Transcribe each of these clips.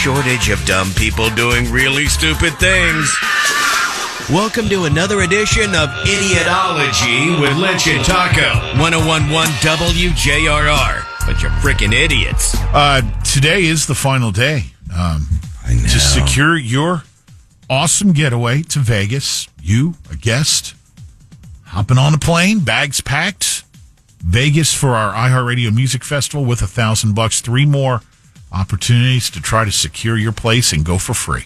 shortage of dumb people doing really stupid things. Welcome to another edition of Idiotology with Lynch and Taco. 1011 WJRR. Bunch of freaking idiots. Today is the final day to secure your awesome getaway to Vegas. You, a guest, hopping on a plane, bags packed. Vegas for our iHeartRadio Music Festival with $1,000. 3 more opportunities to try to secure your place and go for free.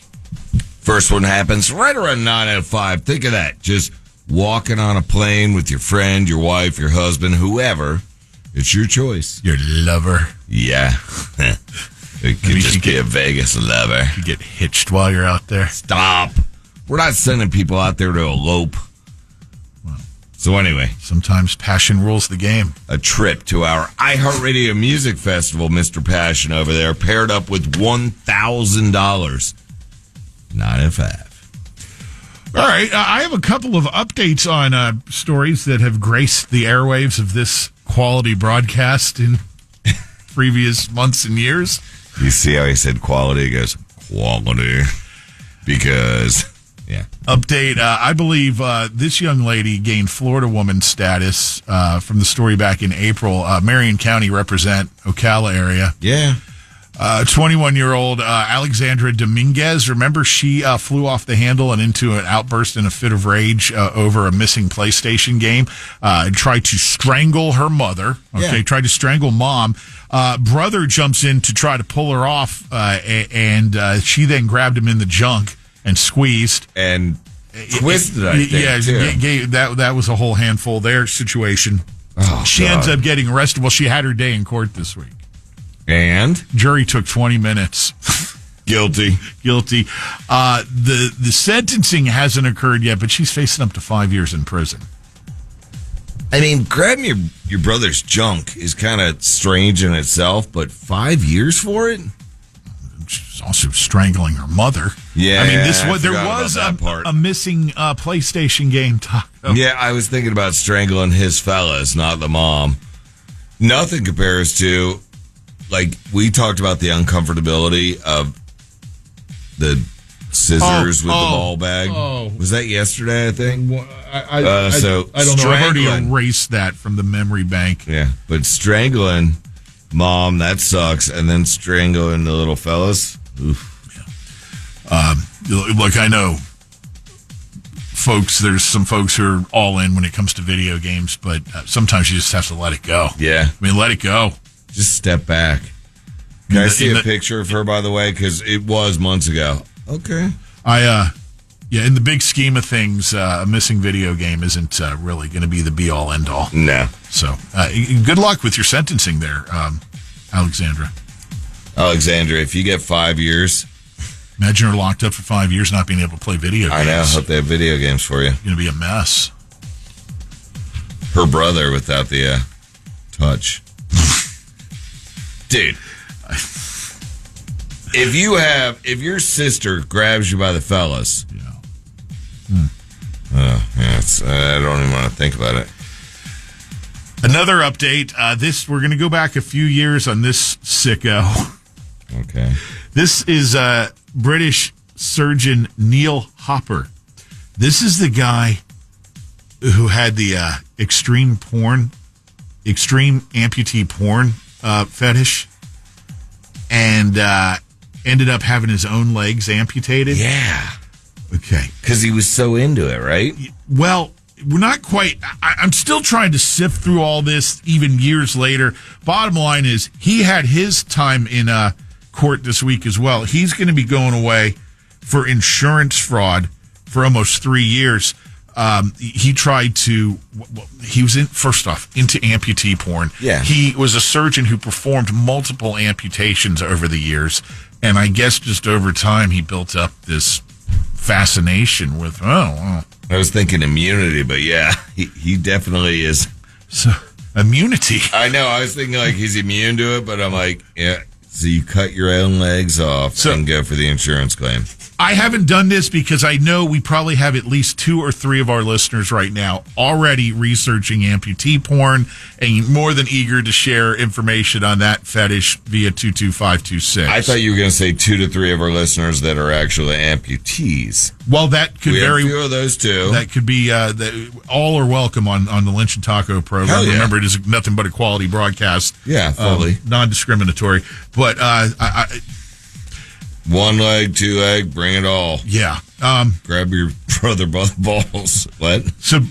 First one happens right around 9:05. Think of that. Just walking on a plane with your friend, your wife, your husband, whoever. It's your choice. Your lover. Yeah. It could just be a Vegas lover. You get hitched while you're out there. Stop. We're not sending people out there to elope. Well, so anyway. Sometimes passion rules the game. A trip to our iHeartRadio Music Festival, Mr. Passion over there, paired up with $1,000. 9:05. All right. I have a couple of updates on stories that have graced the airwaves of this quality broadcast in previous months and years. You see how he said quality? He goes, quality. Because, yeah. Update. I believe this young lady gained Florida woman status from the story back in April. Marion County represent Ocala area. Yeah. 21-year-old Alexandra Dominguez. Remember, she flew off the handle and into an outburst in a fit of rage over a missing PlayStation game and tried to strangle her mother. Okay, tried to strangle mom. Brother jumps in to try to pull her off, and she then grabbed him in the junk and squeezed. And twisted, I think, too. That was a whole handful there situation. Oh, she ends up getting arrested. Well, she had her day in court this week. And? Jury took 20 minutes. Guilty. The sentencing hasn't occurred yet, but she's facing up to 5 years in prison. I mean, grabbing your brother's junk is kind of strange in itself, but 5 years for it? She's also strangling her mother. Yeah, I mean, there was a missing PlayStation game. Taco. Yeah, I was thinking about strangling his fellas, not the mom. Nothing compares to... Like, we talked about the uncomfortability of the scissors with the ball bag. Oh. Was that yesterday, I think? I don't know. I've already erased that from the memory bank. Yeah, but strangling mom, that sucks. And then strangling the little fellas. Oof. Yeah. Look, I know, folks, there's some folks who are all in when it comes to video games, but sometimes you just have to let it go. Yeah. I mean, let it go. Just step back. Can I see a picture of her, by the way? Because it was months ago. Okay. In the big scheme of things, a missing video game isn't really going to be the be-all, end-all. No. So, good luck with your sentencing there, Alexandra. Alexandra, if you get 5 years... Imagine her locked up for 5 years not being able to play video games. I know. Hope they have video games for you. It's going to be a mess. Her brother without the touch. Dude, if your sister grabs you by the fellas, I don't even want to think about it. Another update. We're going to go back a few years on this sicko. Okay. This is British surgeon Neil Hopper. This is the guy who had the extreme amputee porn fetish, and ended up having his own legs amputated. Yeah. Okay. Because he was so into it, right? Well, we're not quite... I'm still trying to sift through all this even years later. Bottom line is, he had his time in court this week as well. He's going to be going away for insurance fraud for almost 3 years. He tried to, he was first off, into amputee porn. Yeah. He was a surgeon who performed multiple amputations over the years. And I guess just over time, he built up this fascination with, I was thinking immunity, but yeah, he definitely is. So, immunity. I know. I was thinking like he's immune to it, but I'm like, yeah. So you cut your own legs off and go for the insurance claim. I haven't done this because I know we probably have at least 2 or 3 of our listeners right now already researching amputee porn and more than eager to share information on that fetish via 22526. I thought you were going to say 2 to 3 of our listeners that are actually amputees. Well, that could We have very a few of those too. that could be all are welcome on the Lynch and Taco program. Hell yeah. Remember, it is nothing but a quality broadcast. Yeah, fully. Non-discriminatory. But I 1 leg, 2 leg, bring it all. yeah. Grab your brother by the balls. What? So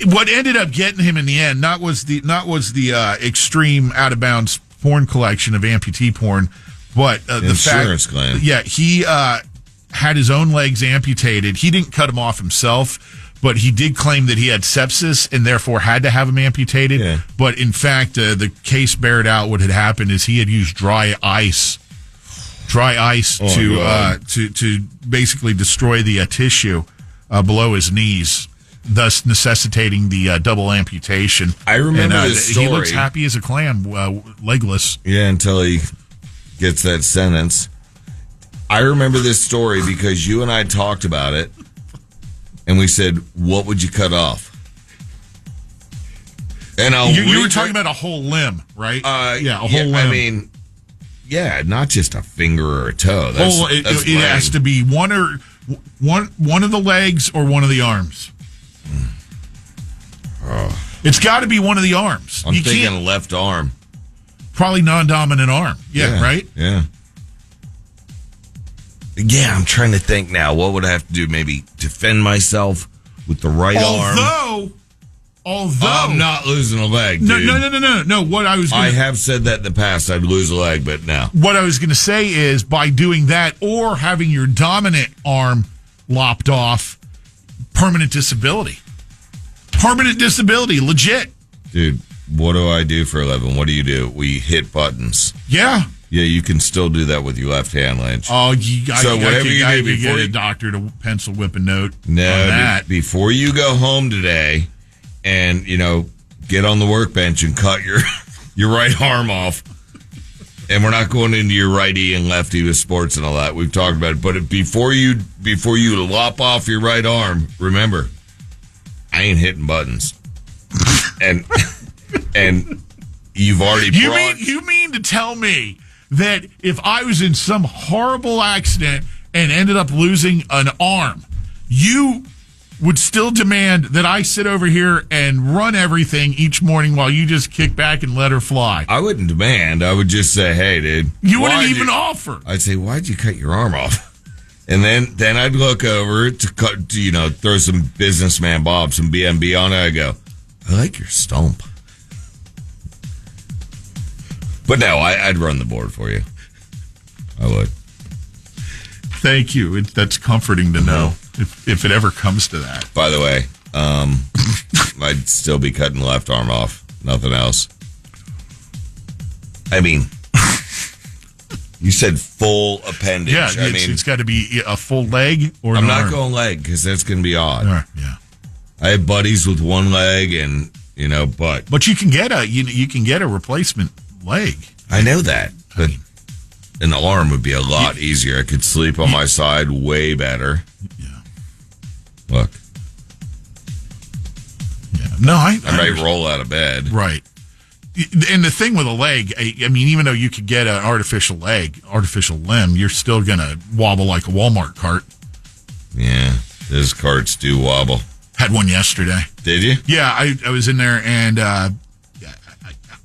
what ended up getting him in the end not was the extreme out of bounds porn collection of amputee porn, but the Insurance fact, claim. yeah, he had his own legs amputated. He didn't cut them off himself, but he did claim that he had sepsis and therefore had to have them amputated. Yeah. But in fact, the case bared out what had happened is he had used dry ice to basically destroy the tissue below his knees, thus necessitating the double amputation. I remember this story. He looks happy as a clam, legless. Yeah, until he gets that sentence. I remember this story because you and I talked about it, and we said, what would you cut off? And you were talking about a whole limb, right? A whole limb. I mean, yeah, not just a finger or a toe. That's it has to be one of the legs or one of the arms. It's got to be one of the arms. I'm thinking left arm. Probably non-dominant arm. Yeah, right? Yeah. Yeah, I'm trying to think now. What would I have to do? Maybe defend myself with the right arm? Although I'm not losing a leg, dude. No. I have said that in the past. I'd lose a leg, but no. What I was going to say is by doing that or having your dominant arm lopped off, permanent disability. Permanent disability, legit. Dude, what do I do for a living? What do you do? We hit buttons. Yeah. Yeah, you can still do that with your left hand, Lynch. Oh, you got so whatever you do before get a doctor to pencil whip a note. No, on that. Before you go home today, and get on the workbench and cut your right arm off. And we're not going into your righty and lefty with sports and all that. We've talked about it. But before you lop off your right arm, remember, I ain't hitting buttons. and you've already You mean to tell me that if I was in some horrible accident and ended up losing an arm, you would still demand that I sit over here and run everything each morning while you just kick back and let her fly? I wouldn't demand. I would just say, hey, dude. You wouldn't even offer. I'd say, why'd you cut your arm off? And then I'd look over to cut, throw some businessman Bob, some BMB on it. I go, I like your stump. But no, I'd run the board for you. I would. Thank you. That's comforting to know if it ever comes to that. By the way, I'd still be cutting the left arm off. Nothing else. I mean, you said full appendage. Yeah, it's got to be a full leg or I'm an not arm. going leg because that's going to be odd. Yeah. I have buddies with one leg and, But you can get a replacement leg. I know that, but an arm would be a lot easier. I could sleep on my side way better. Yeah. Look. Yeah. No, I might roll out of bed. Right. And the thing with a leg, I mean, even though you could get an artificial limb, you're still going to wobble like a Walmart cart. Yeah. Those carts do wobble. Had one yesterday. Did you? Yeah, I was in there and,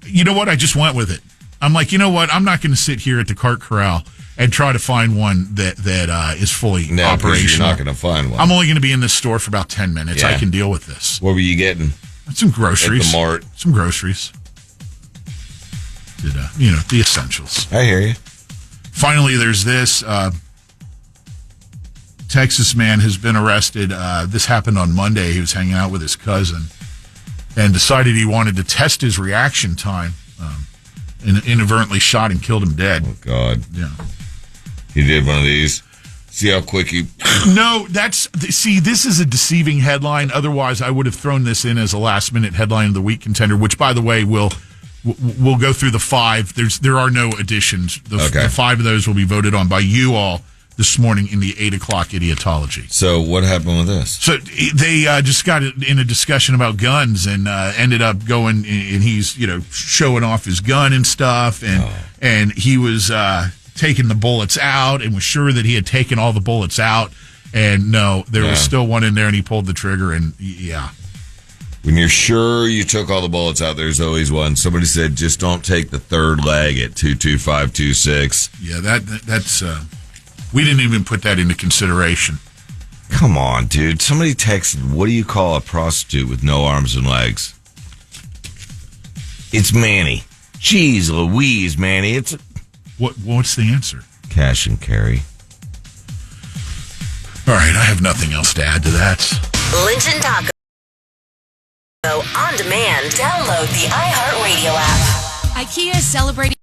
you know what? I just went with it. I'm like, you know what? I'm not going to sit here at the cart corral and try to find one that is fully operational. You're not going to find one. I'm only going to be in this store for about 10 minutes. Yeah. I can deal with this. What were you getting? Some groceries. At the mart. Some groceries. The essentials. I hear you. Finally, there's this. Texas man has been arrested. This happened on Monday. He was hanging out with his cousin and decided he wanted to test his reaction time. And inadvertently shot and killed him dead. Oh, God. Yeah. He did one of these. See how quick he... No, this is a deceiving headline. Otherwise, I would have thrown this in as a last-minute headline of the week contender, which, by the way, we'll go through the 5. There are no additions. The 5 of those will be voted on by you all this morning in the 8 o'clock Idiotology. So what happened with this? So they just got in a discussion about guns and ended up going, and he's showing off his gun and stuff, and he was taking the bullets out and was sure that he had taken all the bullets out, and no, there was still one in there, and he pulled the trigger, and When you're sure you took all the bullets out, there's always one. Somebody said, just don't take the third leg at 22526. Yeah, that's we didn't even put that into consideration. Come on, dude. Somebody texted, what do you call a prostitute with no arms and legs? It's Manny. Jeez Louise, Manny. It's what's the answer? Cash and carry. All right, I have nothing else to add to that. Lynch and Taco. On demand. Download the iHeartRadio app. IKEA is celebrating